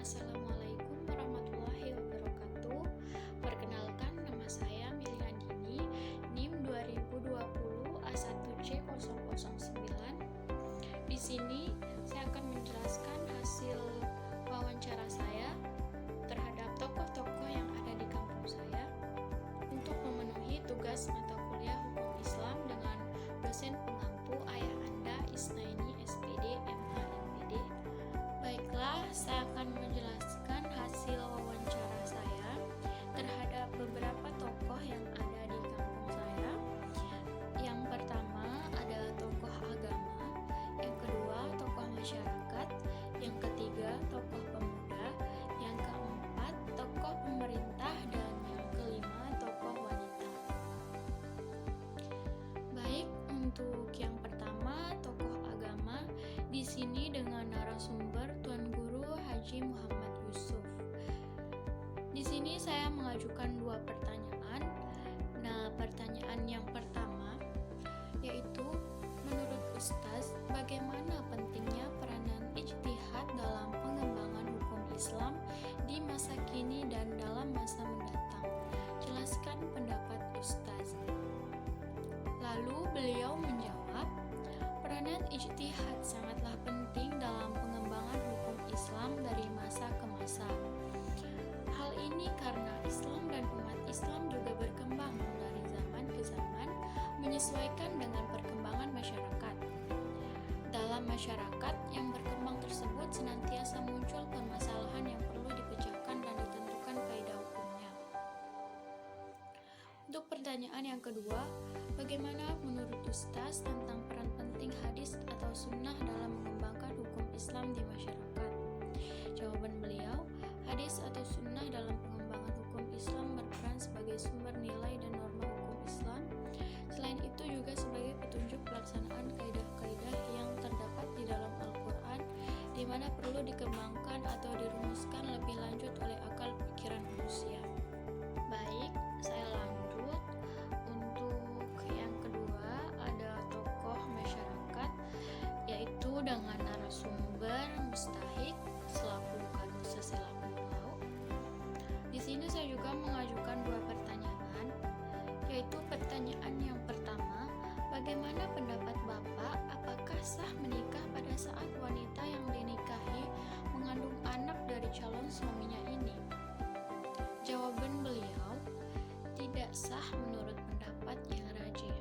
Assalamualaikum warahmatullahi wabarakatuh. Perkenalkan, nama saya Mili Andini, NIM 2020 A1C009. Di sini saya akan menjelaskan hasil wawancara saya terhadap tokoh-tokoh yang ada di kampung saya untuk memenuhi tugas mata kuliah Hukum Islam dengan dosen pengampu ayah Anda Isnaini SPD MA MPD. Baiklah, saya akan menjelaskan hasil wawancara saya terhadap beberapa tokoh yang ada di kampung saya. Yang pertama adalah tokoh agama, yang kedua tokoh masyarakat, yang ketiga tokoh pemuda, yang keempat tokoh pemerintah, dan yang kelima tokoh wanita. Baik, untuk yang pertama tokoh agama, di sini dengan narasumber Tuan Guru Haji Muhammad Yusuf. Di sini saya mengajukan dua pertanyaan. Nah, pertanyaan yang pertama yaitu, menurut Ustaz, bagaimana pentingnya peranan ijtihad dalam pengembangan hukum Islam di masa kini dan dalam masa mendatang? Jelaskan pendapat Ustaz. Lalu beliau menjawab, peranan ijtihad sangatlah penting dalam pengembangan hukum Islam dari masa ke masa. Hal ini karena Islam dan umat Islam juga berkembang dari zaman ke zaman menyesuaikan dengan perkembangan masyarakat. Dalam masyarakat yang berkembang tersebut senantiasa muncul permasalahan yang perlu dipecahkan dan ditentukan kaidah hukumnya. Untuk pertanyaan yang kedua, bagaimana menurut Ustaz tentang peran penting hadis atau sunnah dalam mengembangkan hukum Islam di masyarakat? Jawaban beliau, hadis atau sunnah dalam pengembangan hukum Islam berperan sebagai sumber nilai dan norma hukum Islam. Selain itu juga sebagai petunjuk pelaksanaan kaidah-kaidah yang terdapat di dalam Al-Quran, di mana perlu dikembangkan atau dirumuskan lebih lanjut oleh akal pikiran manusia. Baik, saya lanjut. Untuk yang kedua ada tokoh masyarakat, yaitu dengan narasumber Mustahik selaku Kadu Sesela Pulau. Di sini saya juga mengajukan dua pertanyaan, yaitu pertanyaan yang pertama, bagaimana pendapat Bapak, apakah sah menikah pada saat wanita yang dinikahi mengandung anak dari calon suaminya ini? Jawaban beliau, tidak sah menurut pendapat yang rajih.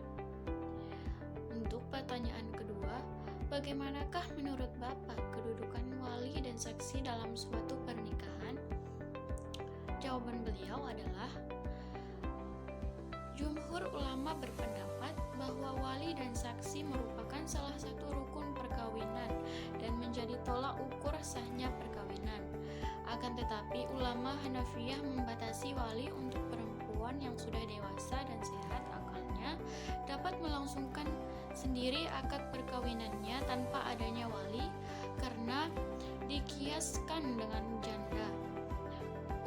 Untuk pertanyaan kedua, bagaimanakah menurut Bapak kedudukan wali dan saksi dalam suatu pernikahan? Jawaban beliau adalah, jumhur ulama berpendapat bahwa wali dan saksi merupakan salah satu rukun perkawinan dan menjadi tolak ukur sahnya perkawinan. Akan tetapi ulama Hanafiyah membatasi wali untuk perempuan yang sudah dewasa dan sehat akalnya dapat melangsungkan sendiri akad perkawinannya tanpa adanya wali karena dikiaskan dengan janda.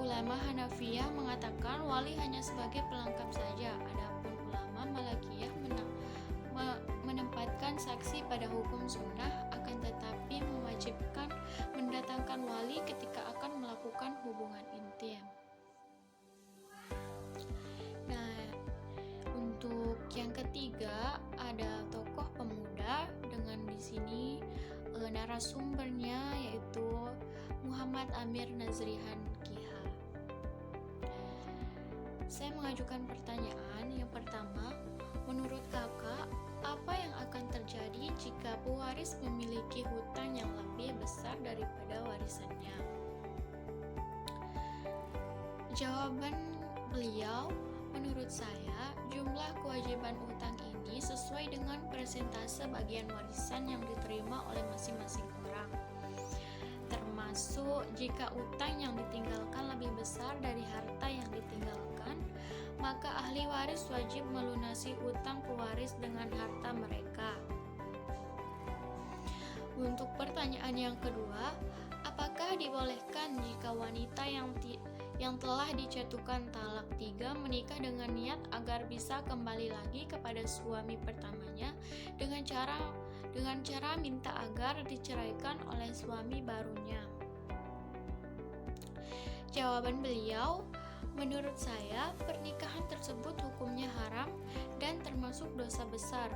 Ulama Hanafiyah mengatakan wali hanya sebagai pelengkap saja, adapun ulama Malikiyah menempatkan saksi pada hukum sunnah, akan tetapi mewajibkan mendatangkan wali ketika akan melakukan hubungan intim. Nah, untuk yang ketiga ada tokoh pemuda dengan di sini narasumbernya yaitu Muhammad Amir Nazrihan Kiha. Saya mengajukan pertanyaan yang pertama, menurut kakak, apa yang akan terjadi jika pewaris memiliki hutang yang lebih besar daripada warisannya? Jawaban beliau, menurut saya, jumlah kewajiban utang ini sesuai dengan persentase bagian warisan yang diterima oleh masing-masing orang. Termasuk jika utang yang ditinggalkan lebih besar dari harta yang ditinggalkan, maka ahli waris wajib melunasi utang pewaris dengan harta mereka. Untuk pertanyaan yang kedua, apakah dibolehkan jika wanita yang telah dijatuhkan talak 3 menikah dengan niat agar bisa kembali lagi kepada suami pertamanya dengan cara minta agar diceraikan oleh suami barunya? Jawaban beliau, menurut saya pernikahan tersebut hukumnya haram dan termasuk dosa besar.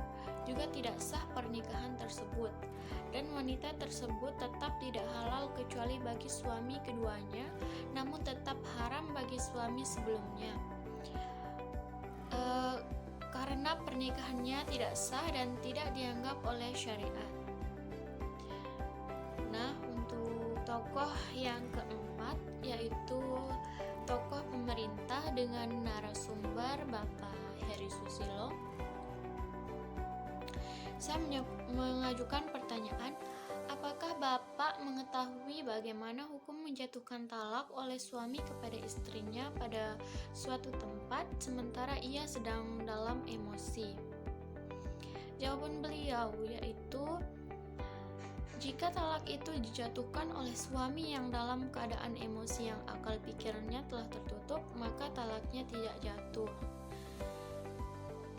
Juga tidak sah pernikahan tersebut, dan wanita tersebut tetap tidak halal kecuali bagi suami keduanya, namun tetap haram bagi suami sebelumnya. Karena pernikahannya tidak sah dan tidak dianggap oleh syariat. Nah, untuk tokoh yang keempat yaitu tokoh pemerintah dengan narasumber Bapak Heri Susilo. Saya mengajukan pertanyaan, apakah Bapak mengetahui bagaimana hukum menjatuhkan talak oleh suami kepada istrinya pada suatu tempat sementara ia sedang dalam emosi? Jawaban beliau yaitu, jika talak itu dijatuhkan oleh suami yang dalam keadaan emosi yang akal pikirannya telah tertutup, maka talaknya tidak jatuh.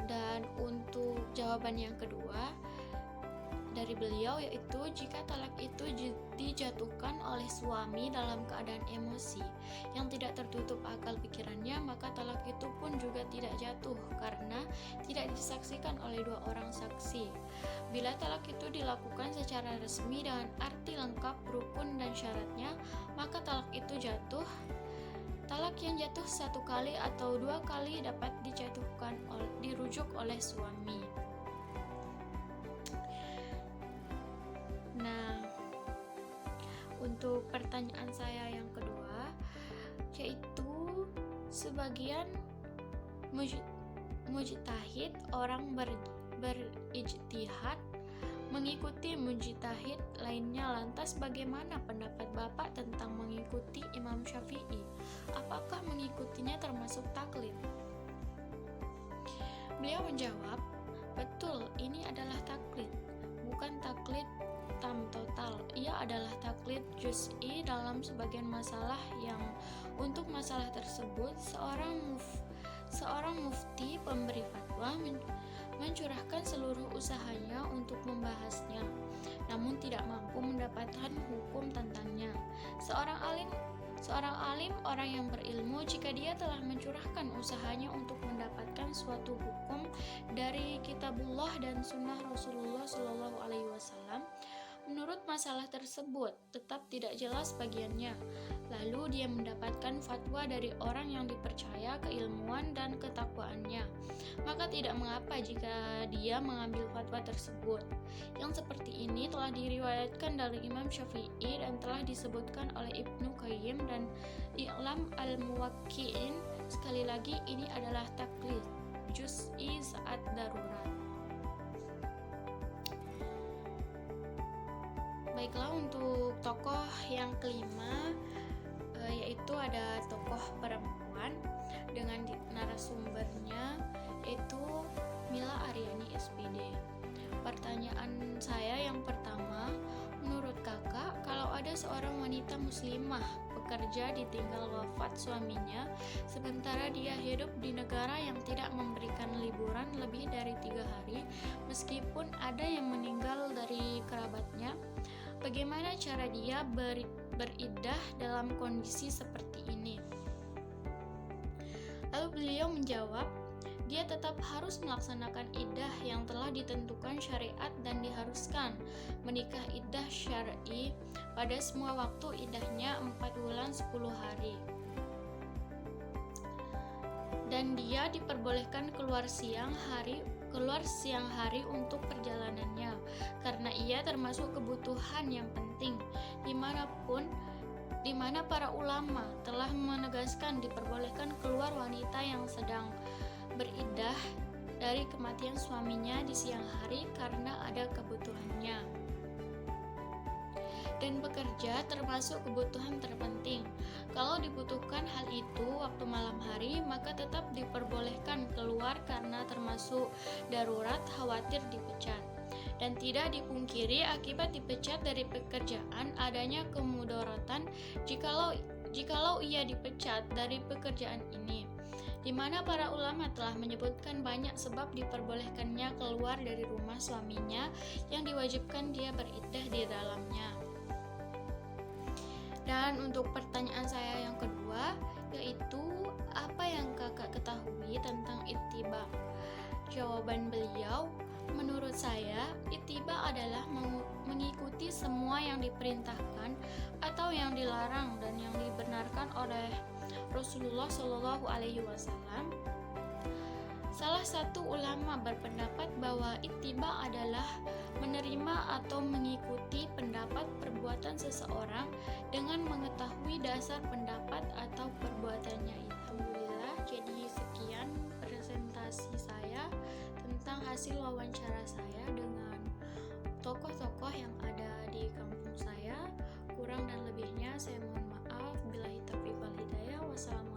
Dan untuk jawaban yang kedua dari beliau yaitu, jika talak itu dijatuhkan oleh suami dalam keadaan emosi yang tidak tertutup akal pikirannya, maka talak itu pun juga tidak jatuh karena tidak disaksikan oleh dua orang saksi. Bila talak itu dilakukan secara resmi dengan arti lengkap rukun dan syaratnya, maka talak itu jatuh. Talak yang jatuh satu kali atau dua kali dapat dirujuk oleh suami. Nah, untuk pertanyaan saya yang kedua yaitu, sebagian mujtahid orang berijtihad mengikuti mujtahid lainnya, lantas bagaimana pendapat Bapak tentang mengikuti Imam Syafi'i? Apakah mengikutinya termasuk taklid? Beliau menjawab, betul, ini adalah taklid, bukan taklid tam total. Ia adalah taklid juz'i dalam sebagian masalah yang untuk masalah tersebut seorang mufti pemberi fatwa mencurahkan seluruh usahanya untuk membahasnya, namun tidak mampu mendapatkan hukum tentangnya. Seorang alim, orang yang berilmu, jika dia telah mencurahkan usahanya untuk mendapatkan suatu hukum dari kitabullah dan sunnah Rasulullah SAW, menurut masalah tersebut tetap tidak jelas bagiannya, lalu dia mendapatkan fatwa dari orang yang dipercaya keilmuan dan ketakwaannya, maka tidak mengapa jika dia mengambil fatwa tersebut. Yang seperti ini telah diriwayatkan dari Imam Syafi'i dan telah disebutkan oleh Ibnu Qayyim dan I'lam al-Muwaqqi'in. Sekali lagi, ini adalah taklid juz'i saat darurat. Baiklah, untuk tokoh yang kelima yaitu ada tokoh perempuan dengan narasumbernya yaitu Mila Aryani SPD. Pertanyaan saya yang pertama, menurut kakak, kalau ada seorang wanita muslimah bekerja ditinggal wafat suaminya sementara dia hidup di negara yang tidak memberikan liburan lebih dari 3 hari meskipun ada yang meninggal dari kerabatnya, bagaimana cara dia beriddah dalam kondisi seperti ini? Lalu beliau menjawab, dia tetap harus melaksanakan iddah yang telah ditentukan syariat dan diharuskan menikah iddah syar'i pada semua waktu iddahnya 4 bulan 10 hari. Dan dia diperbolehkan keluar siang hari untuk perjalanannya, karena ia termasuk kebutuhan yang penting, di mana para ulama telah menegaskan diperbolehkan keluar wanita yang sedang beriddah dari kematian suaminya di siang hari karena ada kebutuhannya. Dan bekerja termasuk kebutuhan terpenting. Kalau dibutuhkan hal itu waktu malam hari, maka tetap diperbolehkan keluar karena termasuk darurat, khawatir dipecat. Dan tidak dipungkiri akibat dipecat dari pekerjaan adanya kemudaratan jikalau ia dipecat dari pekerjaan ini, di mana para ulama telah menyebutkan banyak sebab diperbolehkannya keluar dari rumah suaminya yang diwajibkan dia beriddah di dalamnya. Dan untuk pertanyaan saya yang kedua, yaitu apa yang kakak ketahui tentang ittiba? Jawaban beliau, menurut saya, ittiba adalah mengikuti semua yang diperintahkan atau yang dilarang dan yang dibenarkan oleh Rasulullah Shallallahu Alaihi Wasallam. Salah satu ulama berpendapat bahwa ittiba adalah menerima atau mengikuti pendapat perbuatan seseorang dengan mengetahui dasar pendapat atau perbuatannya itu. Alhamdulillah, jadi sekian presentasi saya tentang hasil wawancara saya dengan tokoh-tokoh yang ada di kampung saya. Kurang dan lebihnya saya mohon maaf. Billahi taufiq wal hidayah. Wassalamualaikum